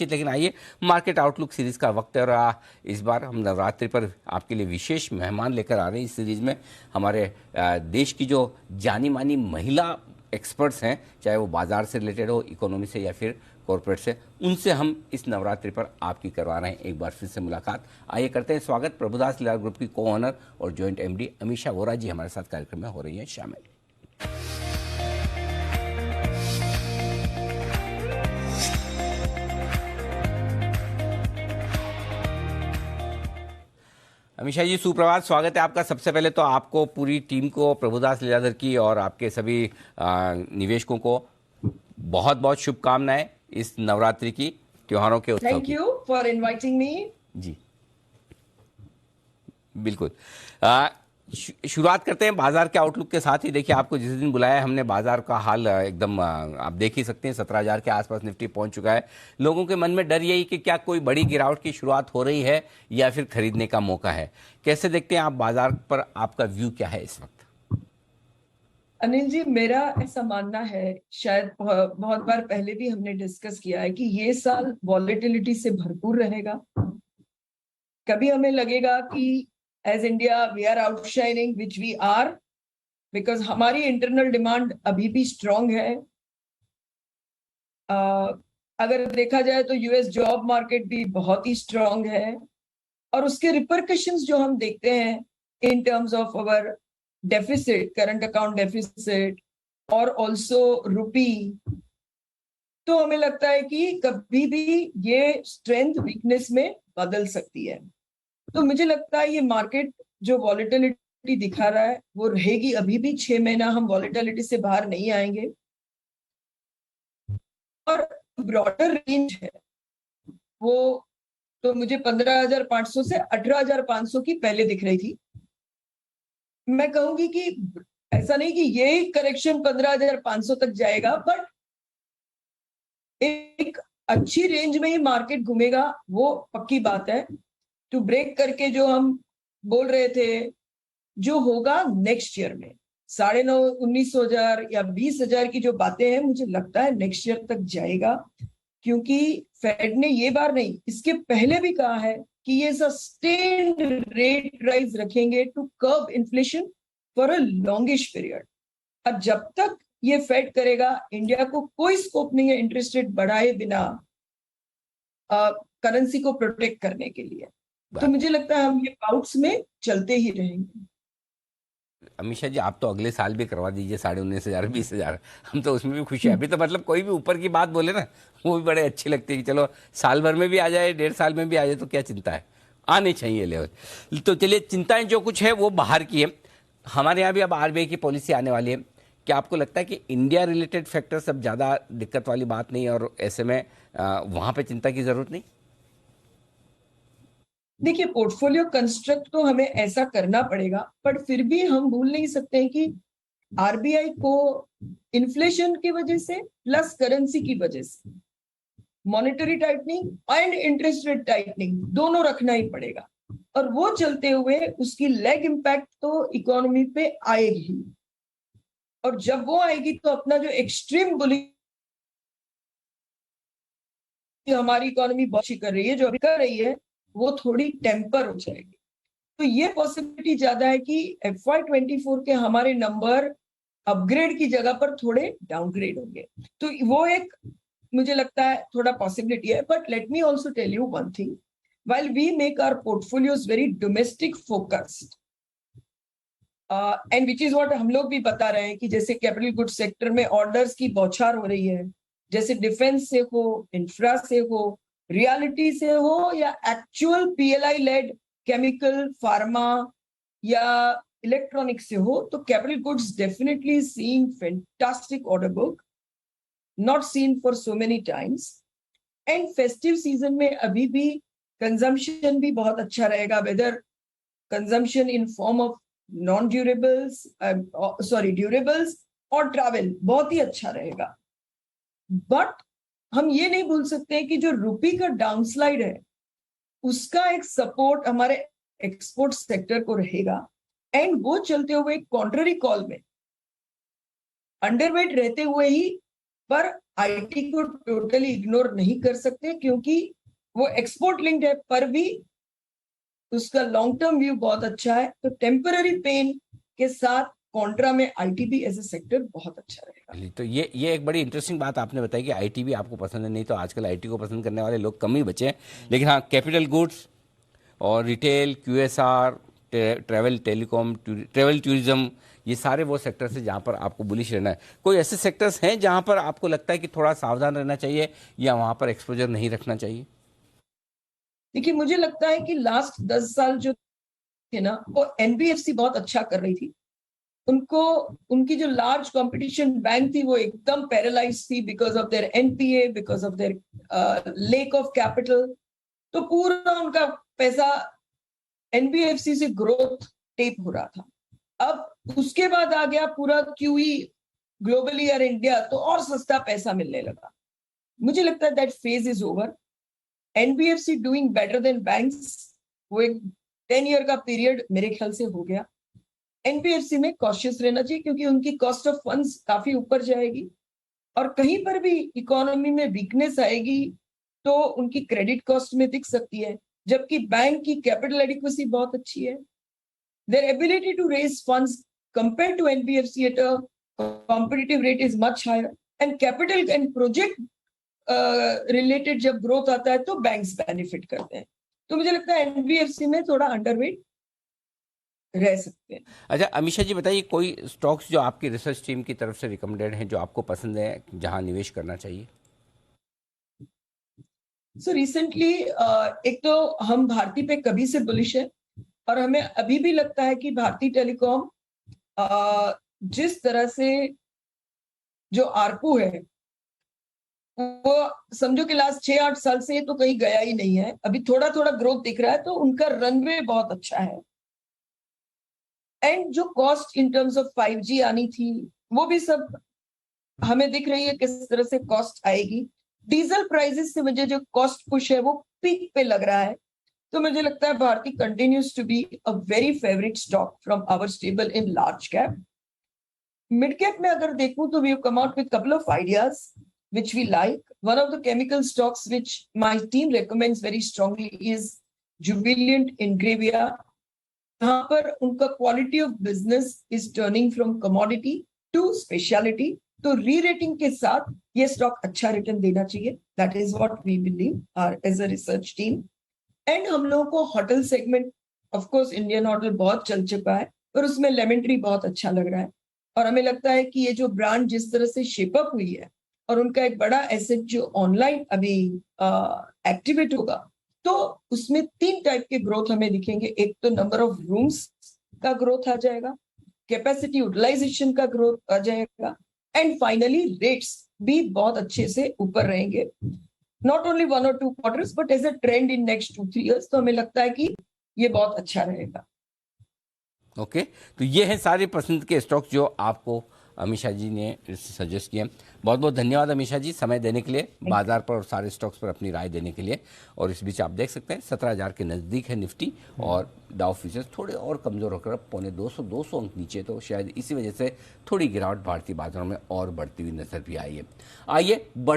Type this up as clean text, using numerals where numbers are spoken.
लेकिन आइए, market outlook series का वक्त है और इस बार हम नवरात्रि पर आपके लिए विशेष मेहमान लेकर आ रहे हैं। इस सीरीज में हमारे देश की जो जानी मानी महिला एक्सपर्ट्स हैं, चाहे वो बाजार से रिलेटेड हो, इकोनॉमी से या फिर कॉरपोरेट से, उनसे हम इस नवरात्रि पर आपकी करवा रहे हैं एक बार फिर से मुलाकात। आइए करते हैं स्वागत। प्रभुदास लिलार ग्रुप की को ऑनर और जॉइंट एमडी अमीषा वोरा जी हमारे साथ कार्यक्रम में हो रही हैं शामिल। अमीषा जी, सुप्रभात, स्वागत है आपका। सबसे पहले तो आपको, पूरी टीम को, प्रभुदास लीलाधर की और आपके सभी निवेशकों को बहुत बहुत शुभकामनाएं इस नवरात्रि की, त्योहारों के उत्सव की। Thank you for inviting me. जी बिल्कुल। शुरुआत करते हैं बाजार के आउटलुक के साथ ही। देखिए, आपको जिस दिन बुलाया हमने, बाजार का हाल एकदम आप देख ही सकते हैं, 17,000 के आसपास निफ्टी पहुंच चुका है। लोगों के मन में डर यही कि क्या कोई बड़ी गिरावट की शुरुआत हो रही है या फिर खरीदने का मौका है। कैसे देखते हैं आप बाजार पर, आपका व्यू क्या है इस वक्त? अनिल जी, मेरा ऐसा मानना है, शायद बहुत बार पहले भी हमने डिस्कस किया है कि ये साल वॉलेटिलिटी से भरपूर रहेगा। कभी हमें लगेगा कि as India we are outshining, which we are, because हमारी इंटरनल डिमांड अभी भी स्ट्रांग है। अगर देखा जाए तो यूएस जॉब मार्केट भी बहुत ही स्ट्रांग है, और उसके रिपरकशंस जो हम देखते हैं in terms of our deficit, current account deficit और ऑल्सो रुपी, तो हमें लगता है कि कभी भी ये स्ट्रेंथ वीकनेस में बदल सकती है। तो मुझे लगता है ये मार्केट जो वॉलेटिलिटी दिखा रहा है वो रहेगी अभी भी। 6 महीना हम वॉलेटिलिटी से बाहर नहीं आएंगे, और ब्रॉडर रेंज है वो तो मुझे 15,500 से 18,500 की पहले दिख रही थी। मैं कहूंगी कि ऐसा नहीं कि ये करेक्शन 15,500 तक जाएगा, बट एक अच्छी रेंज में ही मार्केट घूमेगा, वो पक्की बात है। टू ब्रेक करके जो हम बोल रहे थे, जो होगा नेक्स्ट ईयर में 9,500, 19,000 या 20,000 की जो बातें हैं, मुझे लगता है नेक्स्ट ईयर तक जाएगा। क्योंकि फेड ने ये बार नहीं, इसके पहले भी कहा है कि ये सस्टेन्ड रेट राइज रखेंगे to curb inflation for a longish period. और जब तक ये फेड करेगा, इंडिया को कोई स्कोप नहीं है इंटरेस्ट रेट बढ़ाए बिना करेंसी को प्रोटेक्ट करने के लिए। तो मुझे लगता है हम ये बाउट्स में चलते ही रहेंगे। अमीषा जी, आप तो अगले साल भी करवा दीजिए 19,500, 20,000, हम तो उसमें भी खुश हैं। अभी तो मतलब कोई भी ऊपर की बात बोले ना, वो भी बड़े अच्छी लगती है कि चलो साल भर में भी आ जाए, 1.5 साल में भी आ जाए, तो क्या चिंता है, आने चाहिए लेवल। तो चलिए, चिंताएं जो कुछ है वो बाहर की है। हमारे यहाँ भी अब आरबीआई की पॉलिसी आने वाली है। क्या आपको लगता है कि इंडिया रिलेटेड फैक्टर्स अब ज़्यादा दिक्कत वाली बात नहीं है और ऐसे में वहाँ पर चिंता की ज़रूरत नहीं? देखिए, पोर्टफोलियो कंस्ट्रक्ट तो हमें ऐसा करना पड़ेगा, पर फिर भी हम भूल नहीं सकते हैं कि आरबीआई को इन्फ्लेशन की वजह से प्लस करेंसी की वजह से monetary tightening and interest rate tightening दोनों रखना ही पड़ेगा। और वो चलते हुए उसकी लेग इम्पैक्ट तो इकोनॉमी पे आएगी, और जब वो आएगी तो अपना जो एक्सट्रीम बुलिश हमारी इकोनॉमी बहुत कर रही है, जो अभी कर रही है, वो थोड़ी टेम्पर हो जाएगी। तो ये पॉसिबिलिटी ज्यादा है कि FY24 के हमारे नंबर अपग्रेड की जगह पर थोड़े डाउनग्रेड होंगे। तो वो एक मुझे लगता है थोड़ा पॉसिबिलिटी है। But let me also tell you one thing, while we make our portfolios very domestic focused and which is what हम लोग भी बता रहे हैं कि जैसे कैपिटल गुड्स सेक्टर में ऑर्डर्स की बौछार हो रही है, जैसे डिफेंस से हो, इंफ्रा से हो, रियलिटी से हो, या actual PLI led chemical, pharma या इलेक्ट्रॉनिक से हो, तो capital goods definitely seeing fantastic order book, not seen for so many times. And festive season में अभी भी कंजम्पशन भी बहुत अच्छा रहेगा, whether consumption in form of non durables, durables और ट्रैवल बहुत ही अच्छा रहेगा। बट हम ये नहीं भूल सकते कि जो रुपी का डाउनस्लाइड है, उसका एक सपोर्ट हमारे एक्सपोर्ट सेक्टर को रहेगा। एंड वो चलते हुए कॉन्ट्ररी कॉल में अंडरवेट रहते हुए ही, पर आईटी को टोटली इग्नोर नहीं कर सकते, क्योंकि वो एक्सपोर्ट लिंक्ड है, पर भी उसका लॉन्ग टर्म व्यू बहुत अच्छा है। तो टेम्पररी पेन के साथ कॉन्ट्रा में आईटी भी एज ए सेक्टर बहुत अच्छा रहेगा। चलिए, तो ये एक बड़ी इंटरेस्टिंग बात आपने बताई कि आईटी भी आपको पसंद है, नहीं तो आजकल आईटी को पसंद करने वाले लोग कम ही बचे हैं। लेकिन हाँ, कैपिटल गुड्स और retail, QSR, travel telecom, travel tourism, ये सारे वो सेक्टर्स हैं जहाँ पर आपको बुलिश रहना है। कोई ऐसे सेक्टर्स हैं जहाँ पर आपको लगता है कि थोड़ा सावधान रहना चाहिए या वहाँ पर एक्सपोजर नहीं रखना चाहिए? देखिए, मुझे लगता है कि लास्ट 10 साल जो थे ना, वो एनबीएफसी बहुत अच्छा कर रही थी। उनको, उनकी जो लार्ज कंपटीशन बैंक थी वो एकदम पैरालाइज थी because of their NPA, because of their lake of capital. तो पूरा उनका पैसा एनबीएफसी से ग्रोथ टेप हो रहा था। अब उसके बाद आ गया पूरा क्यूई ग्लोबली और इंडिया, तो और सस्ता पैसा मिलने लगा। मुझे लगता है that phase is over. NBFC doing better than banks, वो एक 10 ईयर का पीरियड मेरे ख्याल से हो गया। एनबीएफसी में कॉशियस रहना चाहिए, क्योंकि उनकी कॉस्ट ऑफ फंड्स काफी ऊपर जाएगी, और कहीं पर भी इकोनॉमी में वीकनेस आएगी तो उनकी क्रेडिट कॉस्ट में दिख सकती है। जबकि बैंक की कैपिटल एडिक्वेसी बहुत अच्छी है। Their ability to raise funds compare to NBFC at a competitive rate is much higher, and capital and project related जब ग्रोथ आता है तो बैंक्स बेनिफिट करते हैं। तो मुझे लगता है एनबीएफसी में थोड़ा अंडरवेट रह सकते हैं। अच्छा, अमीषा जी बताइए, कोई स्टॉक्स जो आपकी रिसर्च टीम की तरफ से रिकमेंडेड हैं जो आपको पसंद है, जहां निवेश करना चाहिए? सो रिसेंटली एक तो हम भारती पे कभी से बुलिश है, और हमें अभी भी लगता है कि भारती टेलीकॉम जिस तरह से जो आरपू है, वो समझो कि लास्ट 6-8 साल से तो कहीं गया ही नहीं है। अभी थोड़ा थोड़ा ग्रोथ दिख रहा है, तो उनका रनवे बहुत अच्छा है। एंड जो cost in terms of 5G आनी थी, वो भी सब हमें दिख रही है किस तरह से कॉस्ट आएगी। डीजल प्राइसेस से मुझे जो कॉस्ट पुश है वो पीक पे लग रहा है। तो मुझे लगता है Bharti continues to be a very favourite stock from our stable in large cap. Mid cap में अगर देखूं तो we have come out with couple of ideas which we like. One of the chemical stocks which my team recommends very strongly is Jubilant Ingrevia. यहाँ पर उनका quality of business is turning from commodity to speciality, तो री rating के साथ ये stock अच्छा return देना चाहिए। That is what we believe as a research team. And हम लोगों को hotel segment, of course Indian hotel बहुत चल चुका है, पर उसमें लेमन ट्री बहुत अच्छा लग रहा है। और हमें लगता है कि ये जो ब्रांड जिस तरह से शेपअप हुई है, और उनका एक बड़ा एसेट जो ऑनलाइन अभी एक्टिवेट होगा, तो उसमें 3 टाइप के ग्रोथ हमें दिखेंगे। एक तो नंबर ऑफ रूम्स का ग्रोथ आ जाएगा, कैपेसिटी यूटिलाइजेशन का ग्रोथ आ जाएगा, एंड फाइनली रेट्स भी बहुत अच्छे से ऊपर रहेंगे, not only 1 or 2 quarters but as a trend in next 2-3 years। तो हमें लगता है कि ये बहुत अच्छा रहेगा। ओके, तो ये हैं सारे पसंद के स्टॉक्स जो आपको अमीषा जी ने सजेस्ट किए। बहुत बहुत धन्यवाद अमीषा जी, समय देने के लिए, बाजार पर और सारे स्टॉक्स पर अपनी राय देने के लिए। और इस बीच आप देख सकते हैं 17,000 के नज़दीक है निफ्टी, और डाउ फ्यूचर्स थोड़े और कमज़ोर होकर अब 200 अंक नीचे, तो शायद इसी वजह से थोड़ी गिरावट भारतीय बाजारों में और बढ़ती हुई नजर भी आई है। आइए बढ़